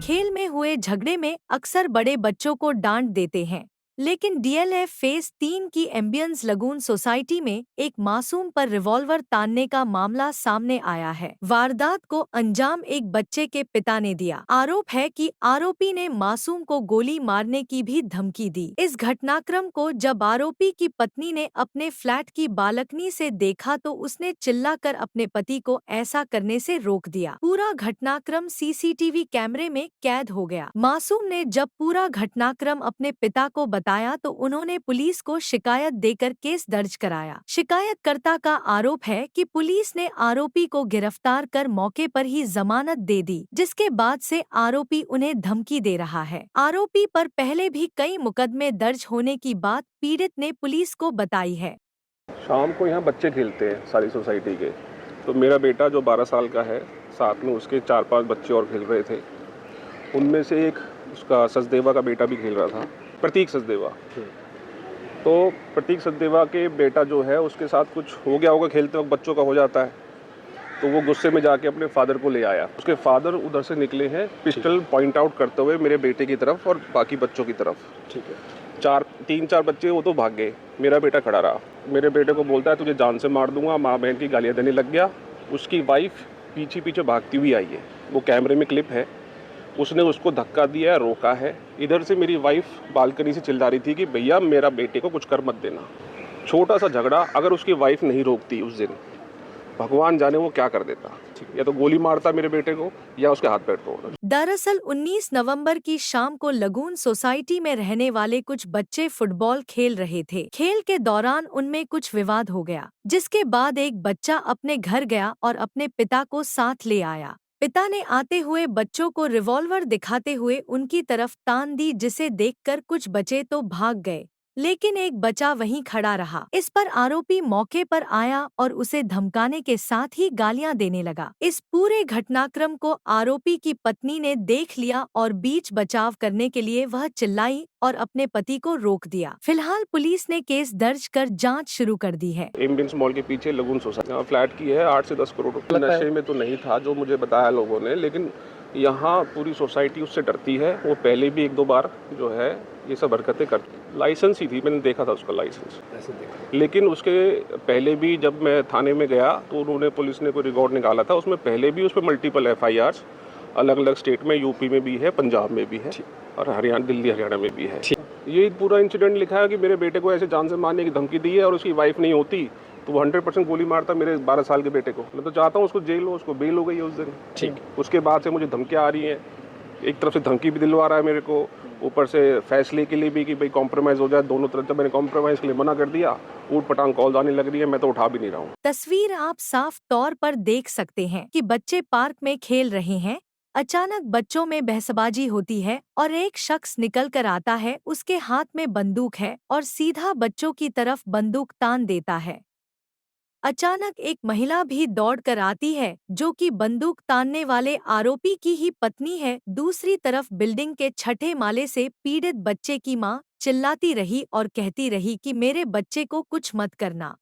खेल में हुए झगड़े में अक्सर बड़े बच्चों को डांट देते हैं, लेकिन डीएलएफ फेज 3 की एम्बियंस लगून सोसाइटी में एक मासूम पर रिवॉल्वर तानने का मामला सामने आया है। वारदात को अंजाम एक बच्चे के पिता ने दिया। आरोप है कि आरोपी ने मासूम को गोली मारने की भी धमकी दी। इस घटनाक्रम को जब आरोपी की पत्नी ने अपने फ्लैट की बालकनी से देखा तो उसने चिल्लाकर अपने पति को ऐसा करने से रोक दिया। पूरा घटनाक्रम सीसीटीवी कैमरे में कैद हो गया। मासूम ने जब पूरा घटनाक्रम अपने पिता को बताया तो उन्होंने पुलिस को शिकायत देकर केस दर्ज कराया। शिकायतकर्ता का आरोप है कि पुलिस ने आरोपी को गिरफ्तार कर मौके पर ही जमानत दे दी, जिसके बाद से आरोपी उन्हें धमकी दे रहा है। आरोपी पर पहले भी कई मुकदमे दर्ज होने की बात पीड़ित ने पुलिस को बताई है। शाम को यहाँ बच्चे खेलते हैं सारी सोसाइटी के, तो मेरा बेटा जो 12 साल का है, साथ में उसके 4-5 बच्चे और खेल रहे थे। उनमें से एक उसका सचदेवा का बेटा भी खेल रहा था, प्रतीक सचदेवा। तो प्रतीक सचदेवा के बेटा जो है उसके साथ कुछ हो गया होगा, खेलते वक्त बच्चों का हो जाता है, तो वो गुस्से में जाके अपने फादर को ले आया। उसके फादर उधर से निकले हैं पिस्टल पॉइंट आउट करते हुए मेरे बेटे की तरफ और बाकी बच्चों की तरफ। ठीक है। 3-4 बच्चे वो तो भाग गए, मेरा बेटा खड़ा रहा। मेरे बेटे को बोलता है तुझे जान से मार दूंगा, माँ बहन की गालियाँ देने लग गया। उसकी वाइफ पीछे पीछे भागती हुई आई है, वो कैमरे में क्लिप है। उसने उसको धक्का दिया है, रोका है। इधर से मेरी वाइफ बालकनी से चिल्ला रही थी कि भैया मेरा बेटे को कुछ कर मत देना। छोटा सा झगड़ा, अगर उसकी वाइफ नहीं रोकती उस दिन, भगवान जाने वो क्या कर देता। या तो गोली मारता मेरे बेटे को या उसके हाथ पैर तोड़। दरअसल 19 नवंबर की शाम को लगून सोसाइटी में रहने वाले कुछ बच्चे फुटबॉल खेल रहे थे। खेल के दौरान उनमें कुछ विवाद हो गया, जिसके बाद एक बच्चा अपने घर गया और अपने पिता को साथ ले आया। पिता ने आते हुए बच्चों को रिवॉल्वर दिखाते हुए उनकी तरफ तान दी, जिसे देखकर कुछ बच्चे तो भाग गए, लेकिन एक बच्चा वहीं खड़ा रहा। इस पर आरोपी मौके पर आया और उसे धमकाने के साथ ही गालियां देने लगा। इस पूरे घटनाक्रम को आरोपी की पत्नी ने देख लिया और बीच बचाव करने के लिए वह चिल्लाई और अपने पति को रोक दिया। फिलहाल पुलिस ने केस दर्ज कर जांच शुरू कर दी है। एम्बियंस मॉल के पीछे लगून सोसाइटी फ्लैट की है, 8 से 10 करोड़ रुपए। नशे में तो नहीं था जो मुझे बताया लोगों ने, लेकिन यहाँ पूरी सोसाइटी उससे डरती है। वो पहले भी 1-2 बार जो है ये सब हरकतें करती। लाइसेंस ही थी, मैंने देखा था उसका लाइसेंस, लेकिन उसके पहले भी जब मैं थाने में गया तो उन्होंने, पुलिस ने कोई रिकॉर्ड निकाला था, उसमें पहले भी उस पर मल्टीपल एफआईआर्स अलग अलग स्टेट में, यूपी में भी है, पंजाब में भी है और हरियाणा, दिल्ली हरियाणा में भी है। ये पूरा इंसिडेंट लिखा है कि मेरे बेटे को ऐसे जान से मारने की धमकी दी है और उसकी वाइफ नहीं होती तो वो 100% गोली मारता मेरे 12 साल के बेटे को। मैं तो चाहता हूँ उसको जेल हो, उसको बेल हो गई है उस दिन। ठीक। उसके बाद से मुझे धमकियाँ आ रही हैं, एक तरफ से धमकी भी दिलवा रहा है मेरे को, ऊपर से फैसले के लिए भी कि भाई कॉम्प्रोमाइज़ हो जाए दोनों तरफ। जब मैंने कॉम्प्रोमाइज़ के लिए मना कर दिया, ऊट पटांग कॉल आने लग रही है, मैं तो उठा भी नहीं रहा हूँ। तस्वीर आप साफ तौर पर देख सकते हैं कि बच्चे पार्क में खेल रहे हैं। अचानक बच्चों में बहसबाजी होती है और एक शख्स निकल कर आता है, उसके हाथ में बंदूक है और सीधा बच्चों की तरफ बंदूक तान देता है। अचानक एक महिला भी दौड़कर आती है, जो कि बंदूक तानने वाले आरोपी की ही पत्नी है। दूसरी तरफ बिल्डिंग के 6ठे माले से पीड़ित बच्चे की मां चिल्लाती रही और कहती रही कि मेरे बच्चे को कुछ मत करना।